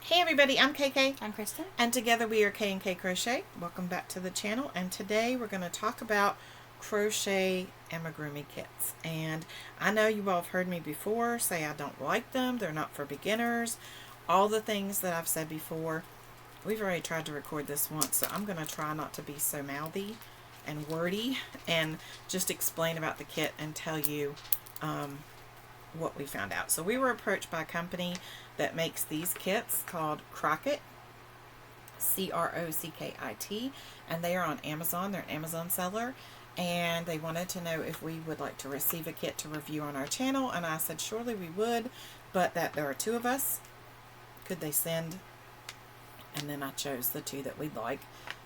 Hey everybody, I'm KK. I'm Kristen. And together we are K&K Crochet. Welcome back to the channel. And today we're going to talk about crochet amigurumi kits. And I know you all have heard me before say I don't like them. They're not for beginners. All the things that I've said before. We've already tried to record this once, so I'm going to try not to be so mouthy and wordy and just explain about the kit and tell you what we found out. So we were approached by a company that makes these kits called Crockit, Crockit, and they are on Amazon. They're an Amazon seller, and they wanted to know if we would like to receive a kit to review on our channel, and I said surely we would, but that there are two of us. Could they send? And then I chose the two that we'd like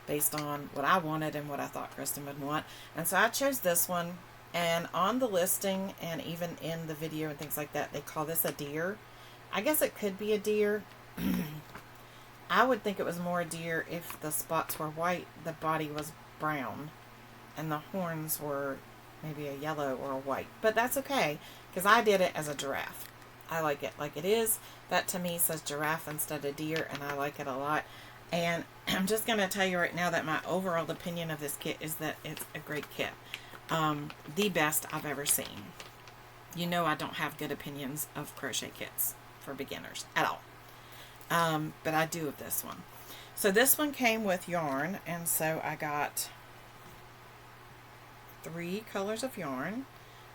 based on what I wanted and what I thought Kristen would want, and so I chose this one. And on the listing and even in the video and things like that, they call this a deer. I guess it could be a deer. I would think it was more a deer if the spots were white, the body was brown, and the horns were maybe a yellow or a white. But that's okay, because I did it as a giraffe. I like it like it is. That to me says giraffe instead of deer, and I like it a lot. And I'm just going to tell you right now that my overall opinion of this kit is that it's a great kit. The best I've ever seen. You know I don't have good opinions of crochet kits for beginners at all. But I do of this one. So this one came with yarn, and so I got 3 colors of yarn.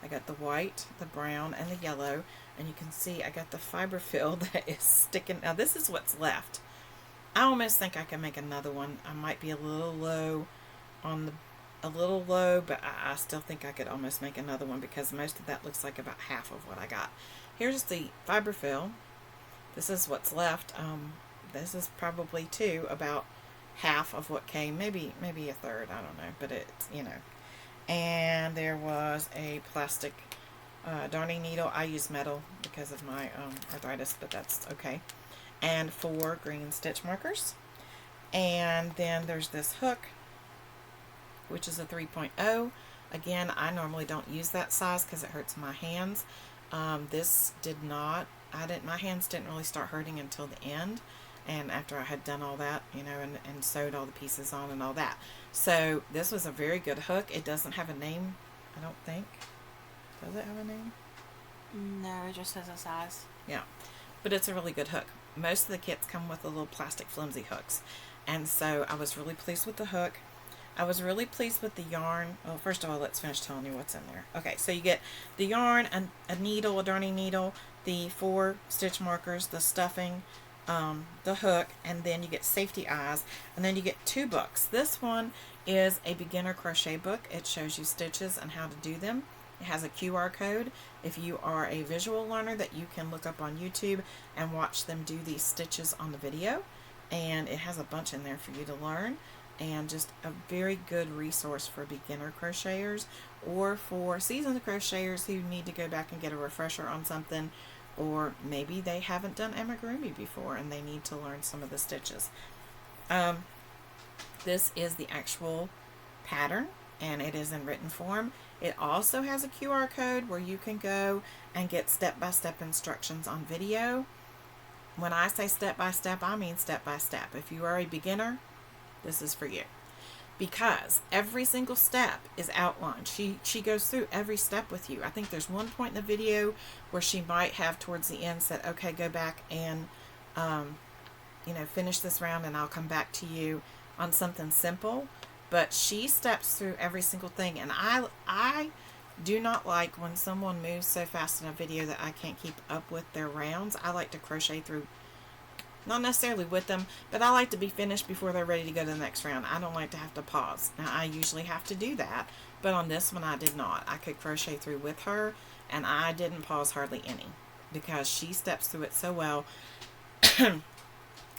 I got the white, the brown, and the yellow, and you can see I got the fiber fill that is sticking. Now this is what's left. I almost think I can make another one. I might be a little low on the but I still think I could almost make another one because most of that looks like about half of what I got. Here's the fiber fill. This is what's left. This is probably about half of what came, maybe a third, I don't know, but it's, you know. And there was a plastic darning needle. I use metal because of my arthritis, but that's okay. And 4 green stitch markers. And then there's this hook, which is a 3.0. Again, I normally don't use that size because it hurts my hands. This did not. My hands didn't really start hurting until the end, and after I had done all that, you know, and sewed all the pieces on and all that. So this was a very good hook. It doesn't have a name, I don't think. Does it have a name? No, it just says a size. Yeah, but it's a really good hook. Most of the kits come with the little plastic flimsy hooks, and so I was really pleased with the hook. I was really pleased with the yarn. Well, first of all, let's finish telling you what's in there. Okay, so you get the yarn, a needle, a darning needle, the 4 stitch markers, the stuffing, the hook, and then you get safety eyes, and then you get 2 books. This one is a beginner crochet book. It shows you stitches and how to do them. It has a QR code if you are a visual learner that you can look up on YouTube and watch them do these stitches on the video, and it has a bunch in there for you to learn. And just a very good resource for beginner crocheters or for seasoned crocheters who need to go back and get a refresher on something, or maybe they haven't done amigurumi before and they need to learn some of the stitches. This is the actual pattern, and it is in written form. It also has a QR code where you can go and get step-by-step instructions on video. When I say step-by-step, I mean step-by-step. If you are a beginner, this is for you, because every single step is outlined. She goes through every step with you. I think there's one point in the video where she might have towards the end said, okay, go back and you know, finish this round and I'll come back to you on something simple. But she steps through every single thing, and I do not like when someone moves so fast in a video that I can't keep up with their rounds. I like to crochet through, not necessarily with them, but I like to be finished before they're ready to go to the next round. I don't like to have to pause. Now, I usually have to do that, but on this one I did not. I could crochet through with her, and I didn't pause hardly any, because she steps through it so well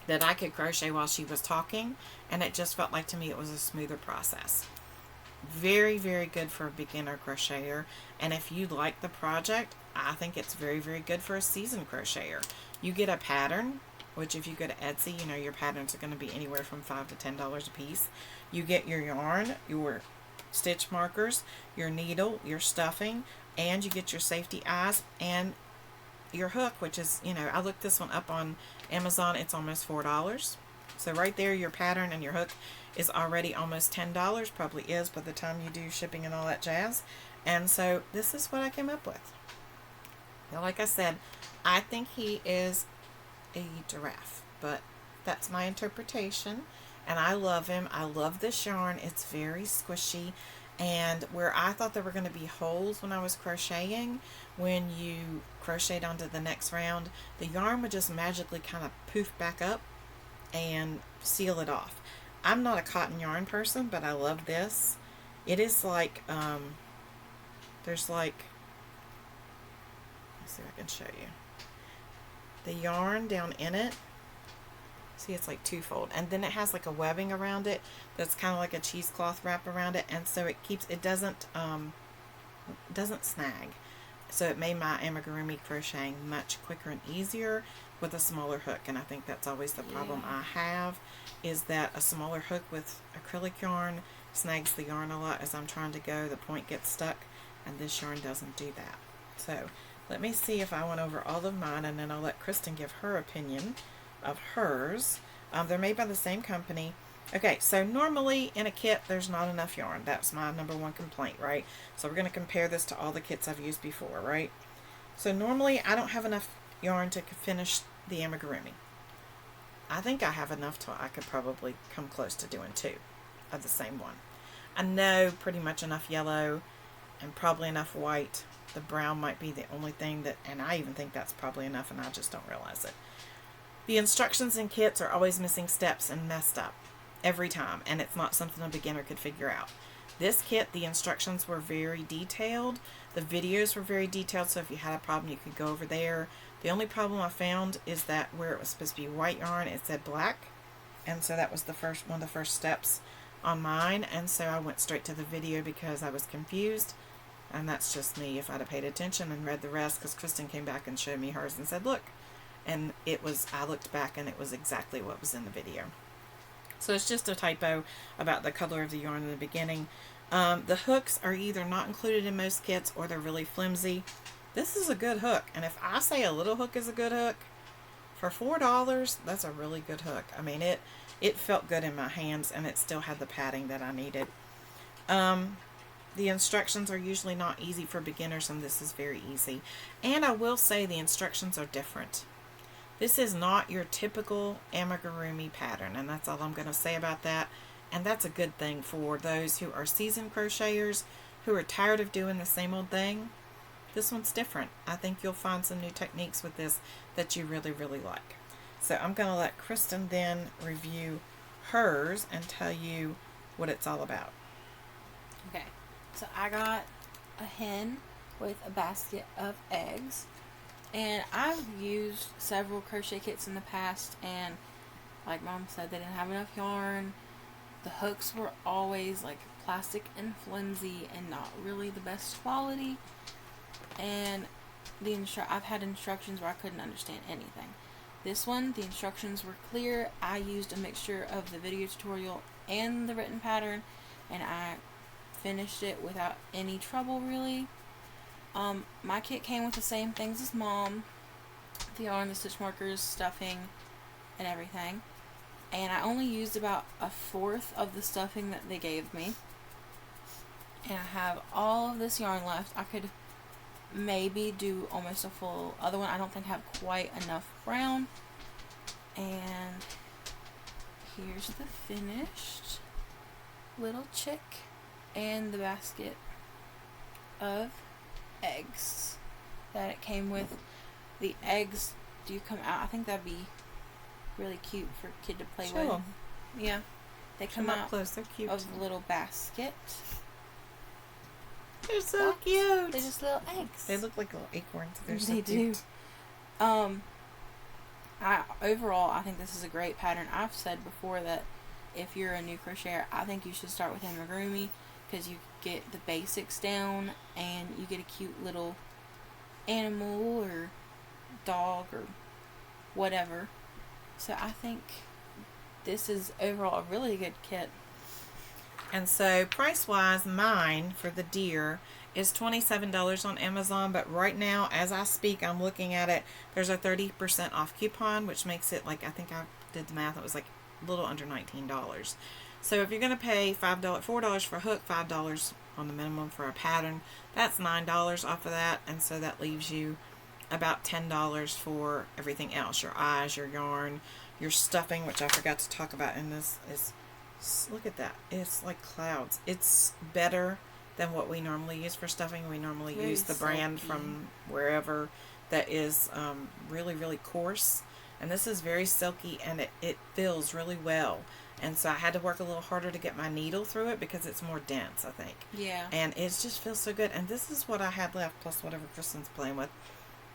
that I could crochet while she was talking, and it just felt like to me it was a smoother process. Very, very good for a beginner crocheter, and if you like the project, I think it's very, very good for a seasoned crocheter. You get a pattern, which if you go to Etsy, you know your patterns are going to be anywhere from $5 to $10 a piece. You get your yarn, your stitch markers, your needle, your stuffing, and you get your safety eyes and your hook, which is, you know, I looked this one up on Amazon, it's almost $4. So right there, your pattern and your hook is already almost $10. Probably is by the time you do shipping and all that jazz. And so this is what I came up with. Now, like I said, I think he is a giraffe, but that's my interpretation. And I love him. I love this yarn. It's very squishy. And where I thought there were going to be holes when I was crocheting, when you crocheted onto the next round, the yarn would just magically kind of poof back up and seal it off. I'm not a cotton yarn person, but I love this. It is like, there's like, let's see if I can show you. The yarn down in it, see, it's like twofold, and then it has like a webbing around it that's kind of like a cheesecloth wrap around it, and so it doesn't snag. So it made my amigurumi crocheting much quicker and easier with a smaller hook, and I think that's always the problem I have, is that a smaller hook with acrylic yarn snags the yarn a lot as I'm trying to go. The point gets stuck, and this yarn doesn't do that. So let me see if I went over all of mine, and then I'll let Kristen give her opinion of hers. They're made by the same company. Okay, so normally in a kit there's not enough yarn. That's my number one complaint, right? So we're going to compare this to all the kits I've used before, right? So normally I don't have enough yarn to finish the amigurumi. I think I have enough till I could probably come close to doing two of the same one. I know pretty much enough yellow and probably enough white. The brown might be the only thing that, and I even think that's probably enough and I just don't realize it. The instructions in kits are always missing steps and messed up every time, and it's not something a beginner could figure out. This kit, the instructions were very detailed. The videos were very detailed, so if you had a problem, you could go over there. The only problem I found is that where it was supposed to be white yarn, it said black, and so that was one of the first steps on mine, and so I went straight to the video because I was confused, and that's just me. If I'd have paid attention and read the rest, because Kristen came back and showed me hers and said, look, and I looked back and it was exactly what was in the video. So it's just a typo about the color of the yarn in the beginning. The hooks are either not included in most kits or they're really flimsy. This is a good hook, and if I say a little hook is a good hook, for $4, that's a really good hook. I mean, it felt good in my hands, and it still had the padding that I needed. The instructions are usually not easy for beginners, and this is very easy. And I will say the instructions are different. This is not your typical amigurumi pattern, and that's all I'm going to say about that. And that's a good thing for those who are seasoned crocheters who are tired of doing the same old thing. This one's different. I think you'll find some new techniques with this that you really, really like. So I'm going to let Kristen then review hers and tell you what it's all about. Okay, so I got a hen with a basket of eggs. And I've used several crochet kits in the past, and like Mom said, they didn't have enough yarn. The hooks were always like plastic and flimsy and not really the best quality. And I've had instructions where I couldn't understand anything. This one, the instructions were clear. I used a mixture of the video tutorial and the written pattern, and I finished it without any trouble really. My kit came with the same things as Mom, the yarn, the stitch markers, stuffing, and everything. And I only used about a fourth of the stuffing that they gave me. And I have all of this yarn left. I could maybe do almost a full other one. I don't think I have quite enough brown. And here's the finished little chick and the basket of eggs that it came with. The eggs do come out. I think that'd be really cute for a kid to play with. Yeah, they come out close. They're cute of the little basket. They're so cute. They're just little eggs. They look like little acorns. They're so They cute. do. Overall, I think this is a great pattern. I've said before that if you're a new crocheter, I think you should start with amigurumi, because you get the basics down and you get a cute little animal or dog or whatever. So I think this is overall a really good kit. And so price-wise, mine for the deer is $27 on Amazon, but right now, as I speak, I'm looking at it, there's a 30% off coupon, which makes it like, I think I did the math, it was like a little under $19. So if you're going to pay $4 for a hook, $5 on the minimum for a pattern, that's $9 off of that, and so that leaves you about $10 for everything else, your eyes, your yarn, your stuffing, which I forgot to talk about in this, is, look at that, it's like clouds. It's better than what we normally use for stuffing. We normally Very use the brand silky. from wherever that is really, really coarse, and this is very silky, and it feels really well. And so I had to work a little harder to get my needle through it because it's more dense, I think. Yeah. And it just feels so good. And this is what I had left, plus whatever Kristen's playing with.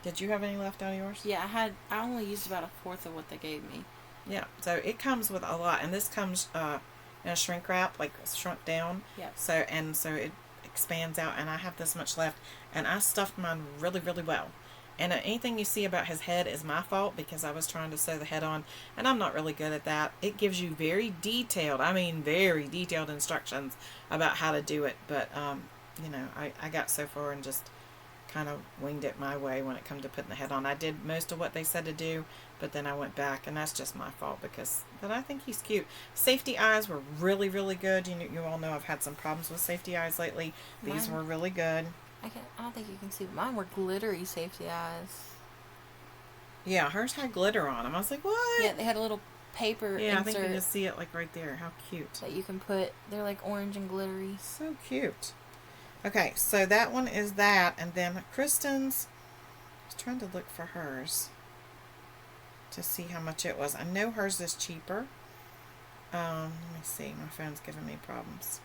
Did you have any left out of yours? Yeah, I only used about a fourth of what they gave me. Yeah. So it comes with a lot, and this comes in a shrink wrap, like shrunk down. Yeah. So it expands out, and I have this much left, and I stuffed mine really, really well. And anything you see about his head is my fault because I was trying to sew the head on, and I'm not really good at that. It gives you very detailed instructions about how to do it, but I got so far and just kind of winged it my way when it come to putting the head on. I did most of what they said to do, but then I went back, and that's just my fault but I think he's cute. Safety eyes were really, really good. You all know I've had some problems with safety eyes lately. These were really good. I don't think you can see, but mine were glittery safety eyes. Yeah, hers had glitter on them. I was like, what? Yeah, they had a little paper Yeah, I insert think you can see it like right there. How cute. that you can put. They're like orange and glittery. So cute. Okay, so that one is that, and then Kristen's, I was trying to look for hers to see how much it was. I know hers is cheaper. Let me see. My phone's giving me problems.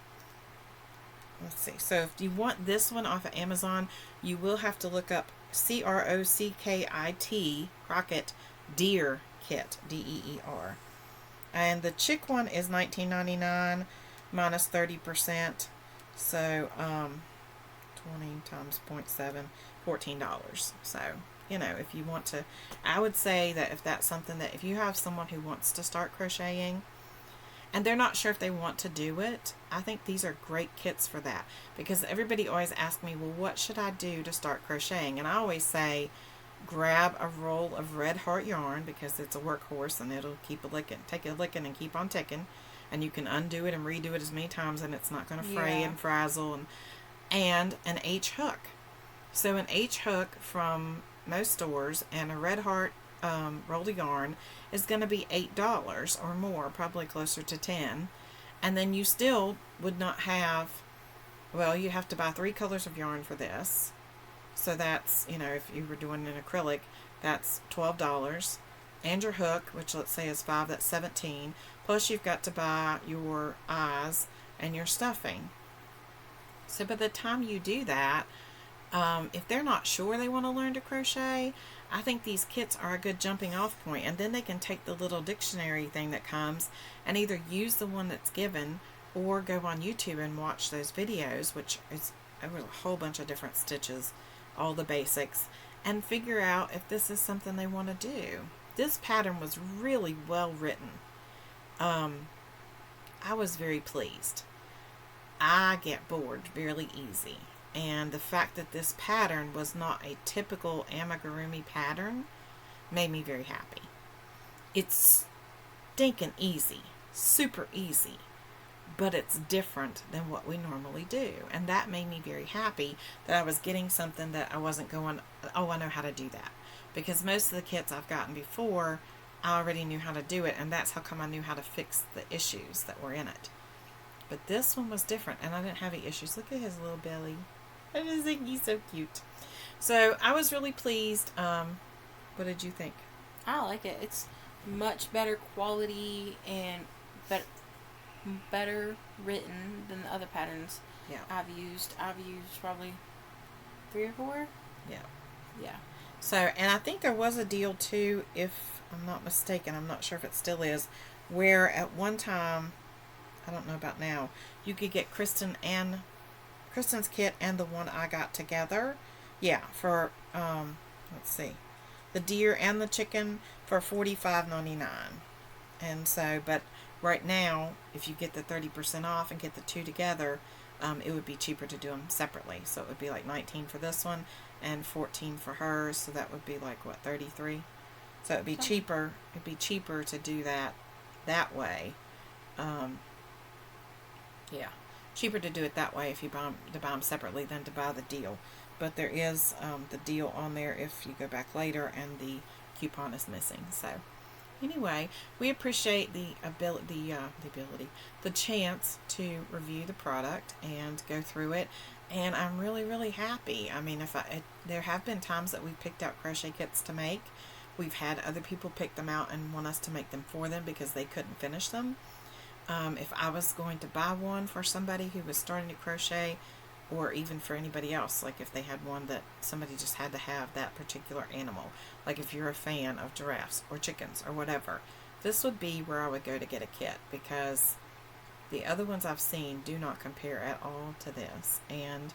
Let's see. So if you want this one off of Amazon, you will have to look up Crockit, Crockit Deer Kit, DEER. And the chick one is $19.99 minus 30%. So 20 times 0.7, $14. So, if you want to, I would say that if that's something that, if you have someone who wants to start crocheting, and they're not sure if they want to do it, I think these are great kits for that. Because everybody always asks me, well, what should I do to start crocheting? And I always say, grab a roll of red heart yarn, because it's a workhorse and it'll keep a licking, take a licking and keep on ticking. And you can undo it and redo it as many times, and it's not going to fray and frazzle. And an H hook. So an H hook from most stores and a red heart roll of yarn is going to be $8 or more, probably closer to $10. And then you still would not have, well, you have to buy 3 colors of yarn for this. So that's, if you were doing an acrylic, that's $12. And your hook, which let's say is 5, that's $17. Plus you've got to buy your eyes and your stuffing. So by the time you do that, if they're not sure they want to learn to crochet, I think these kits are a good jumping off point, and then they can take the little dictionary thing that comes and either use the one that's given or go on YouTube and watch those videos, which is a whole bunch of different stitches, all the basics, and figure out if this is something they want to do. This pattern was really well written. I was very pleased. I get bored really easy. And the fact that this pattern was not a typical amigurumi pattern made me very happy. It's stinking easy, super easy, but it's different than what we normally do. And that made me very happy that I was getting something that I wasn't going, oh, I know how to do that. Because most of the kits I've gotten before, I already knew how to do it, and that's how come I knew how to fix the issues that were in it. But this one was different, and I didn't have any issues. Look at his little belly. I just think he's so cute. So I was really pleased. What did you think? I like it. It's much better quality and better written than the other patterns I've used. I've used probably 3 or 4. Yeah. So, and I think there was a deal too, if I'm not mistaken, I'm not sure if it still is, where at one time, I don't know about now, you could get Kristen's kit and the one I got together. Yeah, for let's see, the deer and the chicken for $45.99. And so, but Right now, if you get the 30% off and get the two together, it would be cheaper to do them separately. So it would be like 19 for this one and 14 for hers. So that would be like, what, 33? So it'd be cheaper. It'd be cheaper to do that way. Yeah, cheaper to do it that way if you buy them separately than to buy the deal. But there is the deal on there if you go back later and the coupon is missing. So anyway, we appreciate the chance to review the product and go through it, and I'm really, really happy. I mean, there have been times that we've picked out crochet kits to make. We've had other people pick them out and want us to make them for them because they couldn't finish them. If I was going to buy one for somebody who was starting to crochet, or even for anybody else, like if they had one that somebody just had to have that particular animal, like if you're a fan of giraffes or chickens or whatever, this would be where I would go to get a kit, because the other ones I've seen do not compare at all to this. And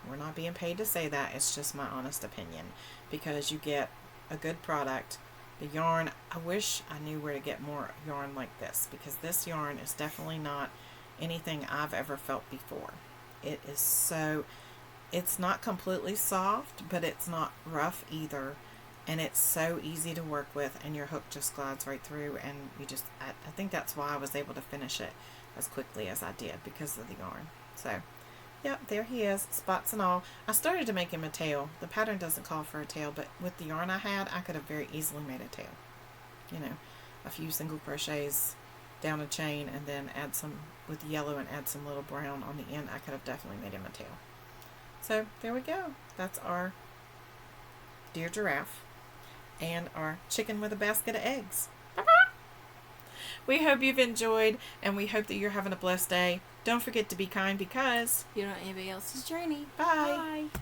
we're not being paid to say that, it's just my honest opinion, because you get a good product. The yarn, I wish I knew where to get more yarn like this, because this yarn is definitely not anything I've ever felt before. It is so, it's not completely soft, but it's not rough either, and it's so easy to work with, and your hook just glides right through, and you just, I think that's why I was able to finish it as quickly as I did, because of the yarn. So yep, there he is, spots and all. I started to make him a tail. The pattern doesn't call for a tail, but with the yarn I had, I could have very easily made a tail. You know, a few single crochets down a chain and then add some with yellow and add some little brown on the end. I could have definitely made him a tail. So there we go. That's our dear giraffe and our chicken with a basket of eggs. We hope you've enjoyed, and we hope that you're having a blessed day. Don't forget to be kind, because you don't know anybody else's journey. Bye. Bye.